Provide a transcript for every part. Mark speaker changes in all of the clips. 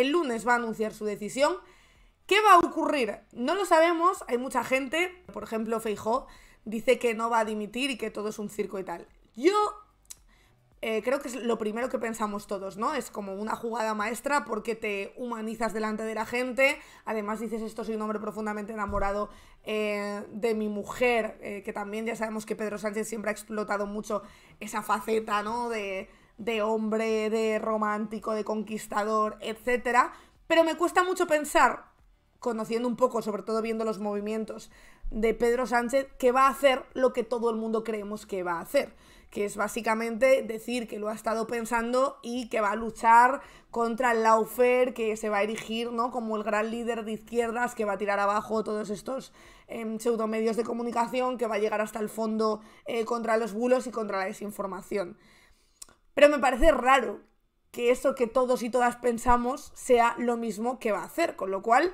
Speaker 1: el lunes va a anunciar su decisión. ¿Qué va a ocurrir? No lo sabemos, hay mucha gente, por ejemplo Feijóo, dice que no va a dimitir y que todo es un circo y tal. Yo creo que es lo primero que pensamos todos, ¿no? Es como una jugada maestra porque te humanizas delante de la gente, además dices esto, soy un hombre profundamente enamorado de mi mujer, que también ya sabemos que Pedro Sánchez siempre ha explotado mucho esa faceta, ¿no? De hombre, de romántico, de conquistador, etcétera. Pero me cuesta mucho pensar, conociendo un poco, sobre todo viendo los movimientos de Pedro Sánchez, que va a hacer lo que todo el mundo creemos que va a hacer, que es básicamente decir que lo ha estado pensando y que va a luchar contra el lawfare, que se va a erigir, ¿no?, como el gran líder de izquierdas, que va a tirar abajo todos estos pseudomedios de comunicación, que va a llegar hasta el fondo contra los bulos y contra la desinformación. Pero me parece raro que eso que todos y todas pensamos sea lo mismo que va a hacer, con lo cual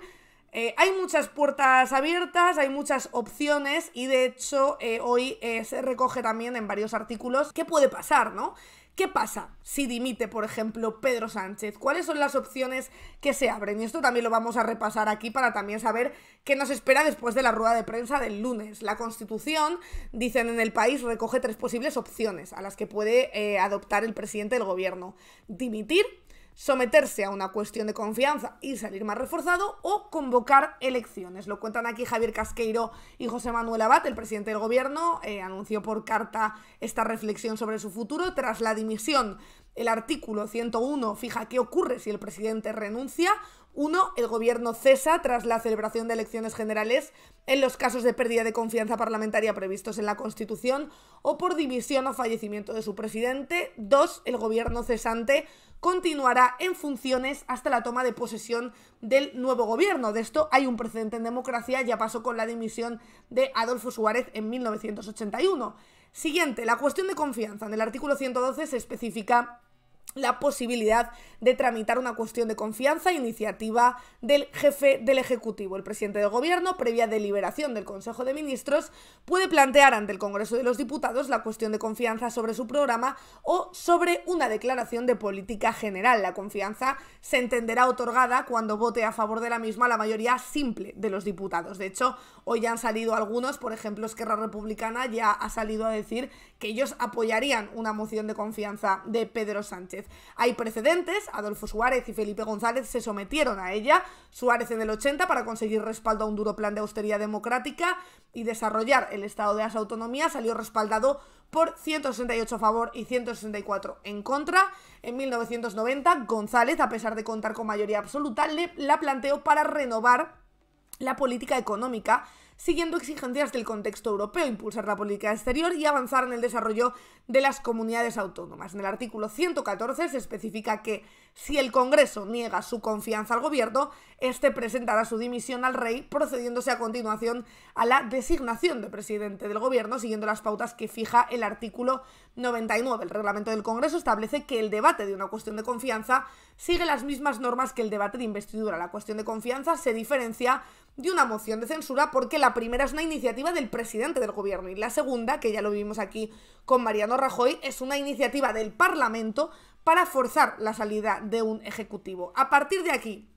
Speaker 1: hay muchas puertas abiertas, hay muchas opciones y de hecho hoy se recoge también en varios artículos qué puede pasar, ¿no? ¿Qué pasa si dimite, por ejemplo, Pedro Sánchez? ¿Cuáles son las opciones que se abren? Y esto también lo vamos a repasar aquí para también saber qué nos espera después de la rueda de prensa del lunes. La Constitución, dicen en El País, recoge 3 posibles opciones a las que puede adoptar el presidente del gobierno: dimitir, someterse a una cuestión de confianza y salir más reforzado, o convocar elecciones. Lo cuentan aquí Javier Casqueiro y José Manuel Abad. El presidente del gobierno anunció por carta esta reflexión sobre su futuro tras la dimisión. El artículo 101 fija qué ocurre si el presidente renuncia. 1. El gobierno cesa tras la celebración de elecciones generales en los casos de pérdida de confianza parlamentaria previstos en la Constitución o por dimisión o fallecimiento de su presidente. 2. El gobierno cesante continuará en funciones hasta la toma de posesión del nuevo gobierno. De esto hay un precedente en democracia, ya pasó con la dimisión de Adolfo Suárez en 1981. Siguiente, la cuestión de confianza. En el artículo 112 se especifica la posibilidad de tramitar una cuestión de confianza, iniciativa del jefe del Ejecutivo. El presidente del Gobierno, previa deliberación del Consejo de Ministros, puede plantear ante el Congreso de los Diputados la cuestión de confianza sobre su programa o sobre una declaración de política general. La confianza se entenderá otorgada cuando vote a favor de la misma la mayoría simple de los diputados. De hecho, hoy ya han salido algunos, por ejemplo, Esquerra Republicana ya ha salido a decir que ellos apoyarían una moción de confianza de Pedro Sánchez. Hay precedentes, Adolfo Suárez y Felipe González se sometieron a ella, Suárez en el 80 para conseguir respaldo a un duro plan de austeridad democrática y desarrollar el estado de las autonomías, salió respaldado por 168 a favor y 164 en contra. En 1990, González, a pesar de contar con mayoría absoluta, la planteó para renovar la política económica, siguiendo exigencias del contexto europeo, impulsar la política exterior y avanzar en el desarrollo de las comunidades autónomas. En el artículo 114 se especifica que si el Congreso niega su confianza al gobierno, este presentará su dimisión al rey, procediéndose a continuación a la designación de presidente del gobierno, siguiendo las pautas que fija el artículo 99. El reglamento del Congreso establece que el debate de una cuestión de confianza sigue las mismas normas que el debate de investidura. La cuestión de confianza se diferencia de una moción de censura porque la primera es una iniciativa del presidente del gobierno y la segunda, que ya lo vimos aquí con Mariano Rajoy, es una iniciativa del Parlamento para forzar la salida de un ejecutivo. A partir de aquí,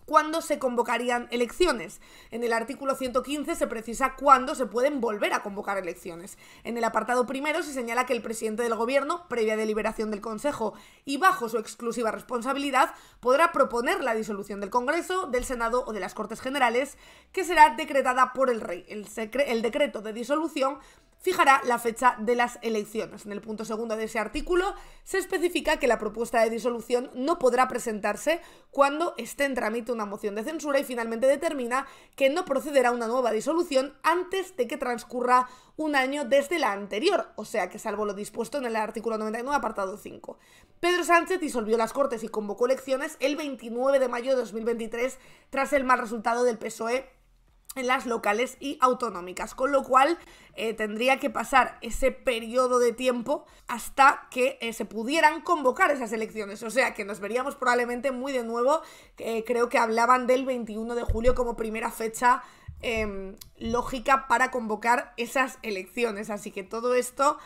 Speaker 1: ¿cuándo se convocarían elecciones? En el artículo 115 se precisa cuándo se pueden volver a convocar elecciones. En el apartado primero se señala que el presidente del gobierno, previa deliberación del Consejo y bajo su exclusiva responsabilidad, podrá proponer la disolución del Congreso, del Senado o de las Cortes Generales, que será decretada por el rey. El decreto de disolución fijará la fecha de las elecciones. En el punto segundo de ese artículo se especifica que la propuesta de disolución no podrá presentarse cuando esté en trámite una moción de censura y finalmente determina que no procederá a una nueva disolución antes de que transcurra un año desde la anterior, o sea que salvo lo dispuesto en el artículo 99, apartado 5. Pedro Sánchez disolvió las Cortes y convocó elecciones el 29 de mayo de 2023 tras el mal resultado del PSOE en las locales y autonómicas, con lo cual tendría que pasar ese periodo de tiempo hasta que se pudieran convocar esas elecciones, o sea que nos veríamos probablemente muy de nuevo, creo que hablaban del 21 de julio como primera fecha lógica para convocar esas elecciones, así que todo esto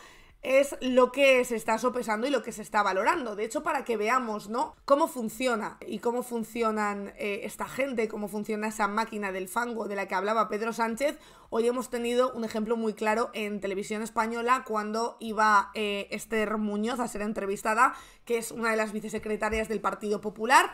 Speaker 1: es lo que se está sopesando y lo que se está valorando. De hecho, para que veamos, ¿no?, cómo funciona y cómo funcionan esta gente, cómo funciona esa máquina del fango de la que hablaba Pedro Sánchez, hoy hemos tenido un ejemplo muy claro en Televisión Española cuando iba Esther Muñoz a ser entrevistada, que es una de las vicesecretarias del Partido Popular,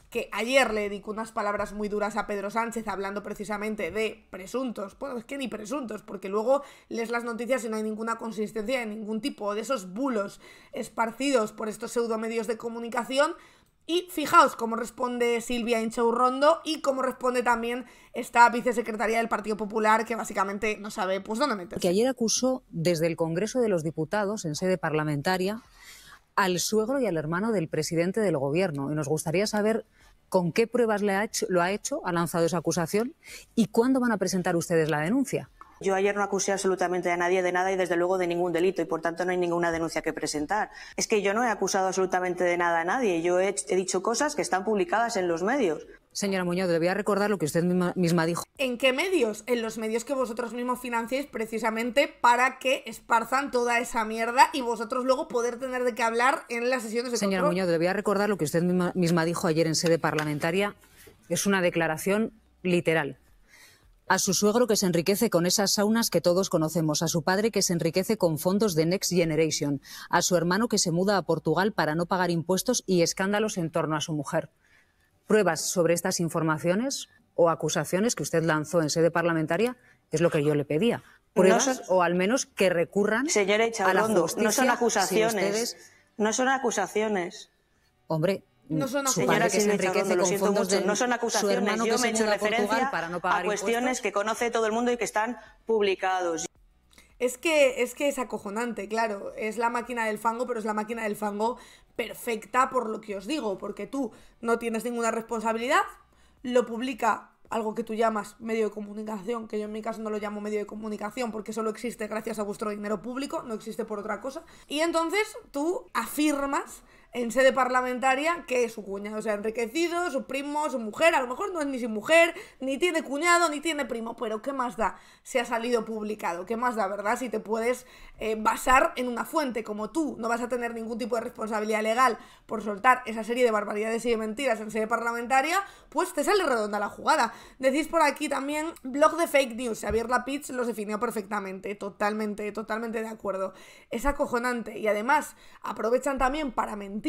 Speaker 1: que ayer le dedicó unas palabras muy duras a Pedro Sánchez hablando precisamente de presuntos, bueno, es que ni presuntos, porque luego lees las noticias y no hay ninguna consistencia de ningún tipo, de esos bulos esparcidos por estos pseudomedios de comunicación. Y fijaos cómo responde Silvia Inchaurrondo y cómo responde también esta vicesecretaria del Partido Popular, que básicamente no sabe pues dónde meterse.
Speaker 2: Que ayer acusó desde el Congreso de los Diputados, en sede parlamentaria, al suegro y al hermano del presidente del gobierno. Y nos gustaría saber con qué pruebas lo ha hecho, ha lanzado esa acusación, y cuándo van a presentar ustedes la denuncia.
Speaker 3: Yo ayer no acusé absolutamente a nadie de nada y desde luego de ningún delito y por tanto no hay ninguna denuncia que presentar. Es que yo no he acusado absolutamente de nada a nadie, yo he dicho cosas que están publicadas en los medios.
Speaker 2: Señora Muñoz, le voy a recordar lo que usted misma dijo.
Speaker 1: ¿En qué medios? En los medios que vosotros mismos financiáis precisamente para que esparzan toda esa mierda y vosotros luego poder tener de qué hablar en las sesiones de
Speaker 2: Señora
Speaker 1: control.
Speaker 2: Muñoz, le voy a recordar lo que usted misma dijo ayer en sede parlamentaria. Es una declaración literal. A su suegro, que se enriquece con esas saunas que todos conocemos, a su padre, que se enriquece con fondos de Next Generation, a su hermano, que se muda a Portugal para no pagar impuestos, y escándalos en torno a su mujer. Pruebas sobre estas informaciones o acusaciones que usted lanzó en sede parlamentaria es lo que yo le pedía. Pruebas o al menos que recurran
Speaker 3: Señora Inchaurrondo,
Speaker 2: a la justicia.
Speaker 3: no son acusaciones.
Speaker 2: Si ustedes...
Speaker 3: No son acusaciones.
Speaker 2: Hombre,
Speaker 1: no son
Speaker 2: su padre, que se enriquece con fondos de...
Speaker 3: No son acusaciones. Yo me he hecho referencia a cuestiones que conoce todo el mundo y que están publicados.
Speaker 1: Es que es acojonante, claro, es la máquina del fango, pero es la máquina del fango perfecta por lo que os digo, porque tú no tienes ninguna responsabilidad, lo publica algo que tú llamas medio de comunicación, que yo en mi caso no lo llamo medio de comunicación porque solo existe gracias a vuestro dinero público, no existe por otra cosa, y entonces tú afirmas en sede parlamentaria que su cuñado se ha enriquecido, su primo, su mujer, a lo mejor no es ni su mujer, ni tiene cuñado, ni tiene primo, pero ¿qué más da si ha salido publicado? ¿Qué más da, verdad? Si te puedes basar en una fuente, como tú no vas a tener ningún tipo de responsabilidad legal por soltar esa serie de barbaridades y de mentiras en sede parlamentaria, pues te sale redonda la jugada. Decís por aquí también, blog de fake news, Xavier Lapitz los definió perfectamente, totalmente de acuerdo. Es acojonante y además aprovechan también para mentir.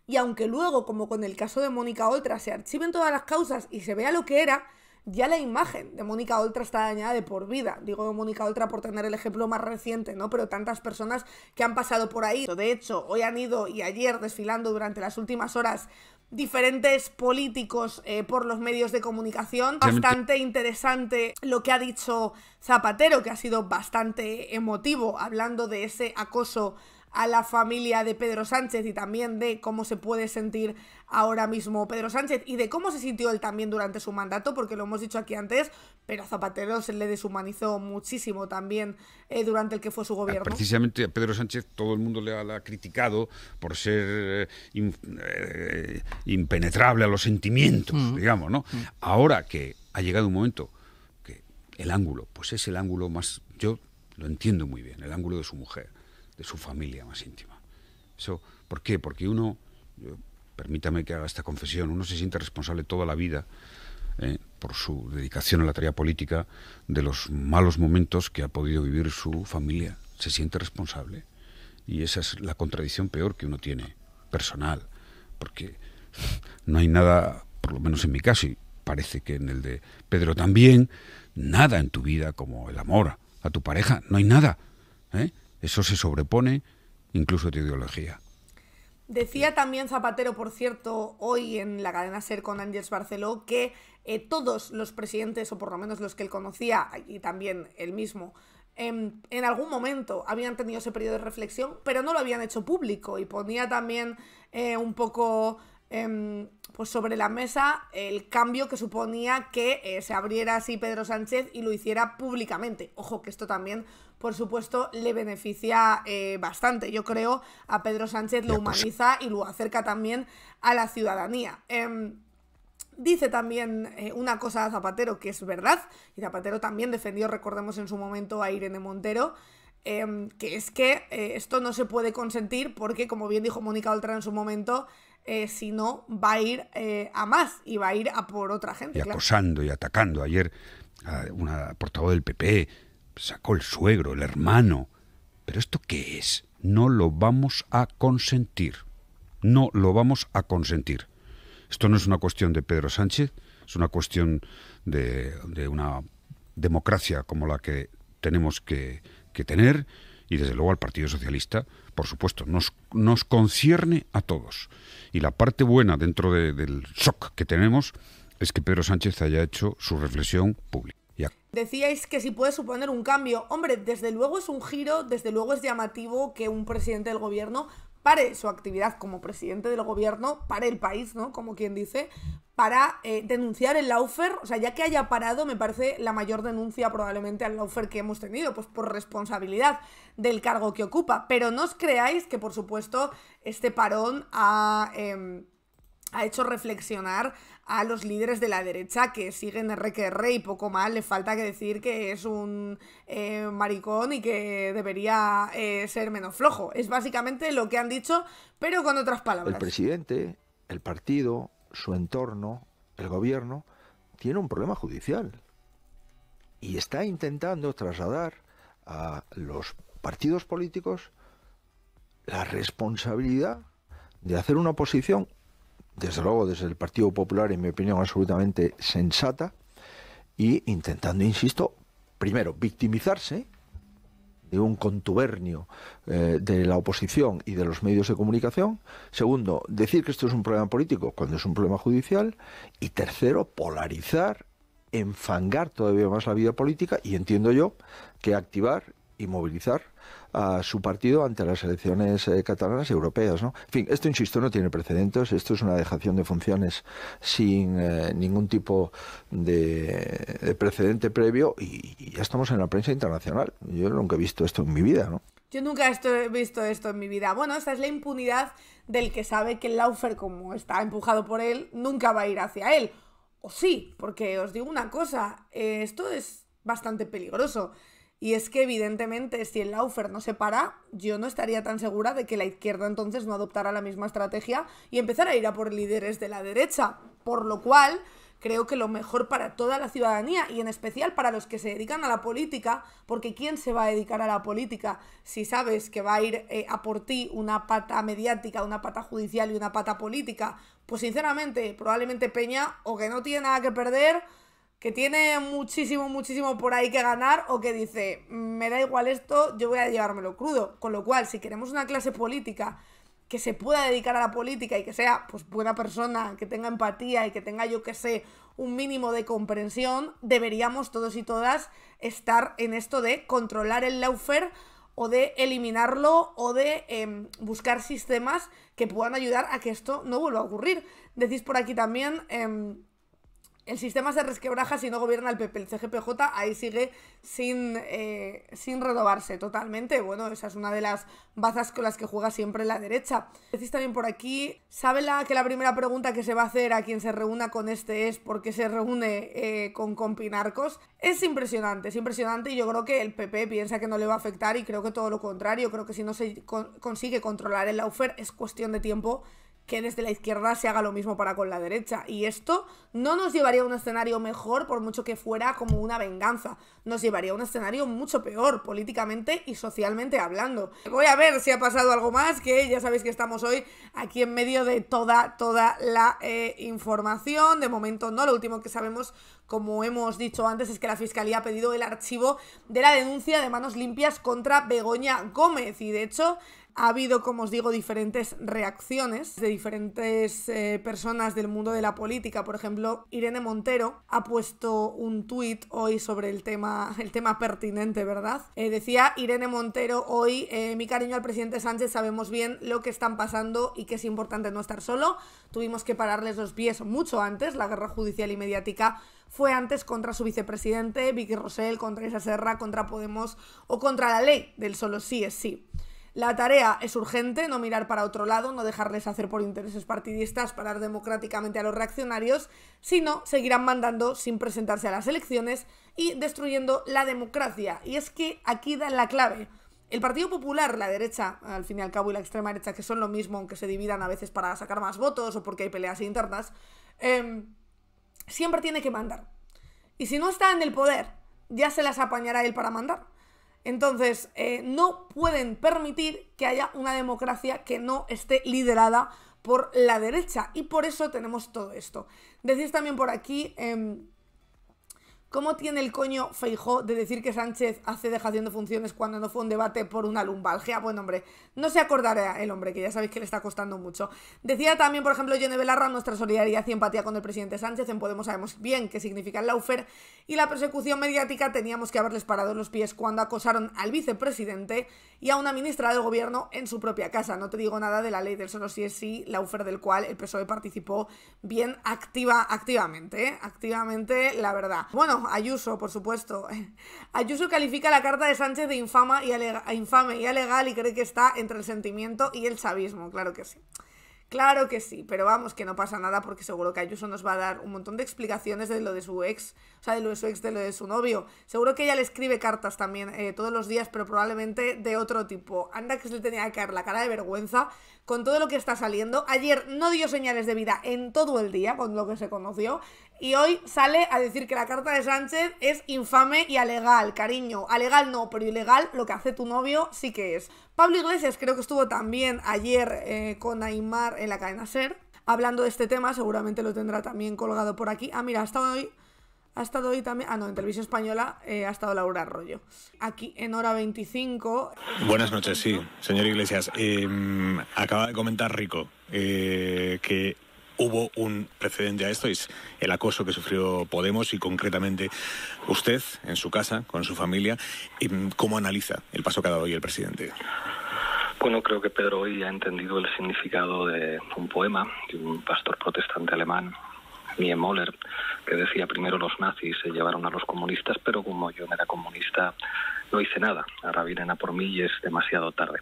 Speaker 1: Y aunque luego, como con el caso de Mónica Oltra, se archiven todas las causas y se vea lo que era, ya la imagen de Mónica Oltra está dañada de por vida. Digo Mónica Oltra por tener el ejemplo más reciente, ¿no? Pero tantas personas que han pasado por ahí. De hecho, hoy han ido y ayer desfilando durante las últimas horas diferentes políticos por los medios de comunicación. Bastante interesante lo que ha dicho Zapatero, que ha sido bastante emotivo, hablando de ese acoso a la familia de Pedro Sánchez y también de cómo se puede sentir ahora mismo Pedro Sánchez y de cómo se sintió él también durante su mandato, porque lo hemos dicho aquí antes, pero a Zapatero se le deshumanizó muchísimo también durante el que fue su gobierno.
Speaker 4: Precisamente a Pedro Sánchez todo el mundo le ha criticado por ser impenetrable a los sentimientos, digamos, ¿no? Ahora que ha llegado un momento que el ángulo, pues es el ángulo más, yo lo entiendo muy bien, el ángulo de su mujer, de su familia más íntima. Eso, ¿por qué? Porque uno, permítame que haga esta confesión, uno se siente responsable toda la vida por su dedicación a la tarea política de los malos momentos que ha podido vivir su familia. Se siente responsable. Y esa es la contradicción peor que uno tiene, personal. Porque no hay nada, por lo menos en mi caso, y parece que en el de Pedro también, nada en tu vida como el amor a tu pareja. No hay nada, ¿eh? Eso se sobrepone incluso a tu ideología.
Speaker 1: Decía también Zapatero, por cierto, hoy en la cadena SER con Àngels Barceló, que todos los presidentes, o por lo menos los que él conocía, y también él mismo, en algún momento habían tenido ese periodo de reflexión, pero no lo habían hecho público. Y ponía también un poco pues sobre la mesa el cambio que suponía que se abriera así Pedro Sánchez y lo hiciera públicamente. Ojo, que esto también, por supuesto, le beneficia bastante. Yo creo a Pedro Sánchez lo humaniza y lo acerca también a la ciudadanía. Dice también una cosa a Zapatero que es verdad, y Zapatero también defendió, recordemos en su momento, a Irene Montero, que es que esto no se puede consentir porque, como bien dijo Mónica Oltra en su momento, si no, va a ir a más y va a ir a por otra gente.
Speaker 4: Y acosando y atacando. Ayer una portavoz del PP sacó el suegro, el hermano. ¿Pero esto qué es? No lo vamos a consentir. No lo vamos a consentir. Esto no es una cuestión de Pedro Sánchez, es una cuestión de una democracia como la que tenemos que tener, y desde luego al Partido Socialista, por supuesto, nos concierne a todos. Y la parte buena dentro del shock que tenemos es que Pedro Sánchez haya hecho su reflexión pública.
Speaker 1: Decíais que si puede suponer un cambio. Hombre, desde luego es un giro, desde luego es llamativo que un presidente del gobierno pare su actividad como presidente del gobierno, pare el país, ¿no? Como quien dice, para denunciar el lawfare. O sea, ya que haya parado, me parece la mayor denuncia probablemente al lawfare que hemos tenido, pues por responsabilidad del cargo que ocupa. Pero no os creáis que, por supuesto, este parón ha hecho reflexionar a los líderes de la derecha, que siguen RQR y poco más. Le falta que decir que es un maricón y que debería ser menos flojo. Es básicamente lo que han dicho, pero con otras palabras.
Speaker 5: El presidente, el partido, su entorno, el gobierno, tiene un problema judicial y está intentando trasladar a los partidos políticos la responsabilidad de hacer una oposición, desde luego desde el Partido Popular, en mi opinión, absolutamente sensata, y intentando, insisto, primero, victimizarse de un contubernio de la oposición y de los medios de comunicación. Segundo, decir que esto es un problema político cuando es un problema judicial. Y tercero, polarizar, enfangar todavía más la vida política, y entiendo yo que activar y movilizar a su partido ante las elecciones catalanas y europeas, ¿no? En fin, esto, insisto, no tiene precedentes. Esto es una dejación de funciones sin ningún tipo de precedente previo, y ya estamos en la prensa internacional. Yo nunca he visto esto en mi vida, ¿no?
Speaker 1: Yo nunca he visto esto en mi vida. Bueno, esta es la impunidad del que sabe que el lawfare, como está empujado por él, nunca va a ir hacia él. O sí, porque os digo una cosa, esto es bastante peligroso. Y es que, evidentemente, si el lawfare no se para, yo no estaría tan segura de que la izquierda entonces no adoptara la misma estrategia y empezara a ir a por líderes de la derecha. Por lo cual, creo que lo mejor para toda la ciudadanía, y en especial para los que se dedican a la política, porque ¿quién se va a dedicar a la política si sabes que va a ir a por ti una pata mediática, una pata judicial y una pata política? Pues sinceramente, probablemente Peña, o que no tiene nada que perder, que tiene muchísimo por ahí que ganar, o que dice, me da igual esto, yo voy a llevármelo crudo. Con lo cual, si queremos una clase política que se pueda dedicar a la política y que sea, pues, buena persona, que tenga empatía y que tenga, yo que sé, un mínimo de comprensión, deberíamos todos y todas estar en esto de controlar el lawfare, o de eliminarlo, o de buscar sistemas que puedan ayudar a que esto no vuelva a ocurrir. Decís por aquí también, el sistema se resquebraja si no gobierna el PP. El CGPJ ahí sigue sin renovarse totalmente. Bueno, esa es una de las bazas con las que juega siempre la derecha. Decís también por aquí, ¿sabe que la primera pregunta que se va a hacer a quien se reúna con este es por qué se reúne con compinarcos? Es impresionante, y yo creo que el PP piensa que no le va a afectar, y creo que todo lo contrario. Creo que si no se consigue controlar el lawfare, es cuestión de tiempo que desde la izquierda se haga lo mismo para con la derecha. Y esto no nos llevaría a un escenario mejor, por mucho que fuera como una venganza. Nos llevaría a un escenario mucho peor, políticamente y socialmente hablando. Voy a ver si ha pasado algo más, que ya sabéis que estamos hoy aquí en medio de toda la información. De momento no, lo último que sabemos, como hemos dicho antes, es que la Fiscalía ha pedido el archivo de la denuncia de Manos Limpias contra Begoña Gómez. Y de hecho, ha habido, como os digo, diferentes reacciones de diferentes personas del mundo de la política. Por ejemplo, Irene Montero ha puesto un tuit hoy sobre el tema pertinente, ¿verdad? Decía Irene Montero hoy, mi cariño al presidente Sánchez, sabemos bien lo que están pasando y que es importante no estar solo. Tuvimos que pararles los pies mucho antes. La guerra judicial y mediática fue antes contra su vicepresidente, Vicky Rosell, contra Isa Serra, contra Podemos o contra la ley del solo sí es sí. La tarea es urgente, no mirar para otro lado, no dejarles hacer por intereses partidistas, parar democráticamente a los reaccionarios, sino seguirán mandando sin presentarse a las elecciones y destruyendo la democracia. Y es que aquí dan la clave. el Partido Popular, la derecha, al fin y al cabo, y la extrema derecha, que son lo mismo, aunque se dividan a veces para sacar más votos o porque hay peleas internas, siempre tiene que mandar. Y si no está en el poder, ya se las apañará él para mandar. Entonces, no pueden permitir que haya una democracia que no esté liderada por la derecha. Y por eso tenemos todo esto. Decís también por aquí... ¿cómo tiene el coño Feijóo de decir que Sánchez hace dejación de funciones cuando no fue un debate por una lumbalgia? Bueno, hombre, no se acordará el hombre, que ya sabéis que le está costando mucho. Decía también, por ejemplo, Yone Belarra, nuestra solidaridad y empatía con el presidente Sánchez. En Podemos sabemos bien qué significa el lawfare y la persecución mediática. Teníamos que haberles parado los pies cuando acosaron al vicepresidente y a una ministra del gobierno en su propia casa. No te digo nada de la ley del solo sí es sí, lawfare del cual el PSOE participó bien activamente, la verdad. Bueno, Ayuso, por supuesto. Ayuso califica la carta de Sánchez de infame y alegal y cree que está entre el sentimiento y el chavismo. Claro que sí. Claro que sí, pero vamos, que no pasa nada porque seguro que Ayuso nos va a dar un montón de explicaciones de lo de su ex, o sea, de lo de su ex, de lo de su novio. Seguro que ella le escribe cartas también todos los días, pero probablemente de otro tipo. Anda que se le tenía que caer la cara de vergüenza con todo lo que está saliendo. Ayer no dio señales de vida en todo el día con lo que se conoció y hoy sale a decir que la carta de Sánchez es infame y alegal, cariño. Alegal no, pero ilegal lo que hace tu novio sí que es. Pablo Iglesias creo que estuvo también ayer con Aimar en la cadena SER hablando de este tema, seguramente lo tendrá también colgado por aquí. Ah, mira, ha estado hoy también, en Televisión Española ha estado Laura Arroyo. Aquí en Hora 25.
Speaker 6: Buenas noches, sí, señor Iglesias. Acaba de comentar Rico que hubo un precedente a esto, es el acoso que sufrió Podemos y concretamente usted en su casa, con su familia. ¿Cómo analiza el paso que ha dado hoy el presidente?
Speaker 7: Bueno, creo que Pedro hoy ha entendido el significado de un poema de un pastor protestante alemán, Niemöller, que decía: primero los nazis se llevaron a los comunistas, pero como yo no era comunista no hice nada. Ahora vienen a por mí y es demasiado tarde.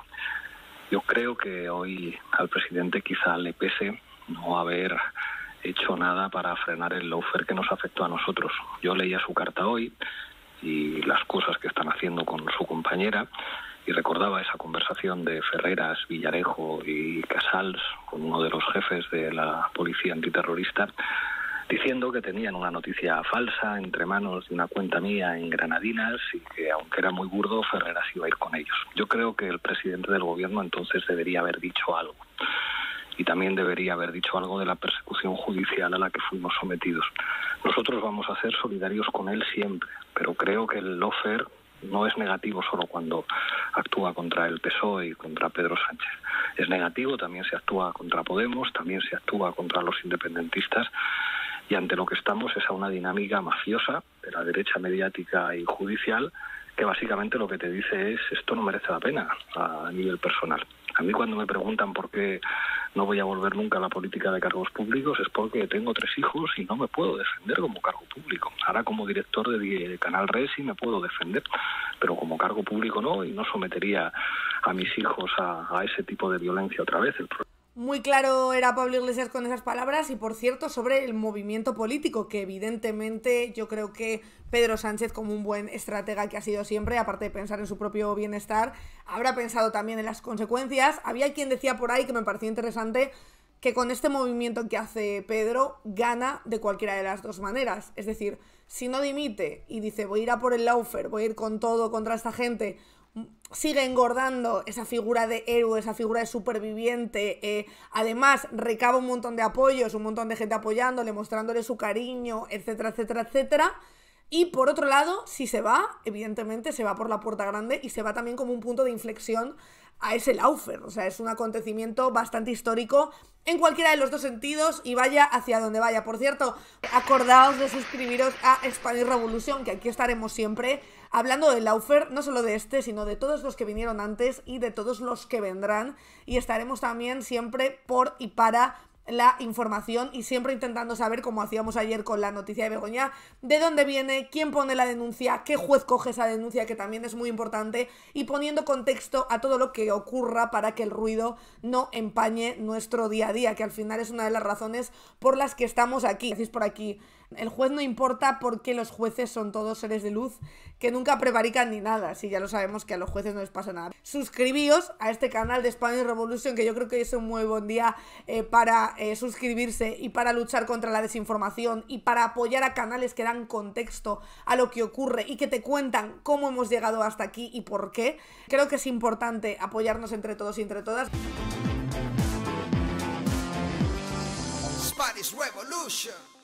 Speaker 7: Yo creo que hoy al presidente quizá le pese no haber hecho nada para frenar el lawfare que nos afectó a nosotros. Yo leía su carta hoy y las cosas que están haciendo con su compañera y recordaba esa conversación de Ferreras, Villarejo y Casals con uno de los jefes de la policía antiterrorista diciendo que tenían una noticia falsa entre manos de una cuenta mía en Granadinas y que, aunque era muy burdo, Ferreras iba a ir con ellos. Yo creo que el presidente del gobierno entonces debería haber dicho algo. Y también debería haber dicho algo de la persecución judicial a la que fuimos sometidos. Nosotros vamos a ser solidarios con él siempre, pero creo que el lawfare no es negativo solo cuando actúa contra el PSOE y contra Pedro Sánchez. Es negativo, también se actúa contra Podemos, también se actúa contra los independentistas, y ante lo que estamos es a una dinámica mafiosa de la derecha mediática y judicial que básicamente lo que te dice es: esto no merece la pena a nivel personal. A mí cuando me preguntan por qué no voy a volver nunca a la política de cargos públicos es porque tengo 3 hijos y no me puedo defender como cargo público. Ahora como director de Canal Red sí me puedo defender, pero como cargo público no, y no sometería a mis hijos a ese tipo de violencia otra vez.
Speaker 1: Muy claro era Pablo Iglesias con esas palabras y, por cierto, sobre el movimiento político, que evidentemente yo creo que Pedro Sánchez, como un buen estratega que ha sido siempre, aparte de pensar en su propio bienestar, habrá pensado también en las consecuencias. Había quien decía por ahí, que me pareció interesante, que con este movimiento que hace Pedro gana de cualquiera de las dos maneras. Es decir, si no dimite y dice voy a ir a por el lawfare, voy a ir con todo contra esta gente, sigue engordando esa figura de héroe, esa figura de superviviente, además recaba un montón de apoyos, un montón de gente apoyándole, mostrándole su cariño, etcétera, etcétera, etcétera. Y por otro lado, si se va, evidentemente se va por la puerta grande y se va también como un punto de inflexión a ese lawfare. O sea, es un acontecimiento bastante histórico en cualquiera de los dos sentidos y vaya hacia donde vaya. Por cierto, acordaos de suscribiros a Spanish Revolution, que aquí estaremos siempre hablando del lawfare, no solo de este, sino de todos los que vinieron antes y de todos los que vendrán. Y estaremos también siempre por y para la información y siempre intentando saber, como hacíamos ayer con la noticia de Begoña, de dónde viene, quién pone la denuncia, qué juez coge esa denuncia, que también es muy importante, y poniendo contexto a todo lo que ocurra para que el ruido no empañe nuestro día a día, que al final es una de las razones por las que estamos aquí. Decís por aquí, el juez no importa porque los jueces son todos seres de luz que nunca prevarican ni nada, si ya lo sabemos que a los jueces no les pasa nada. Suscribíos a este canal de Spanish Revolution, que yo creo que es un muy buen día para suscribirse y para luchar contra la desinformación y para apoyar a canales que dan contexto a lo que ocurre y que te cuentan cómo hemos llegado hasta aquí y por qué. Creo que es importante apoyarnos entre todos y entre todas.
Speaker 8: Spanish Revolution.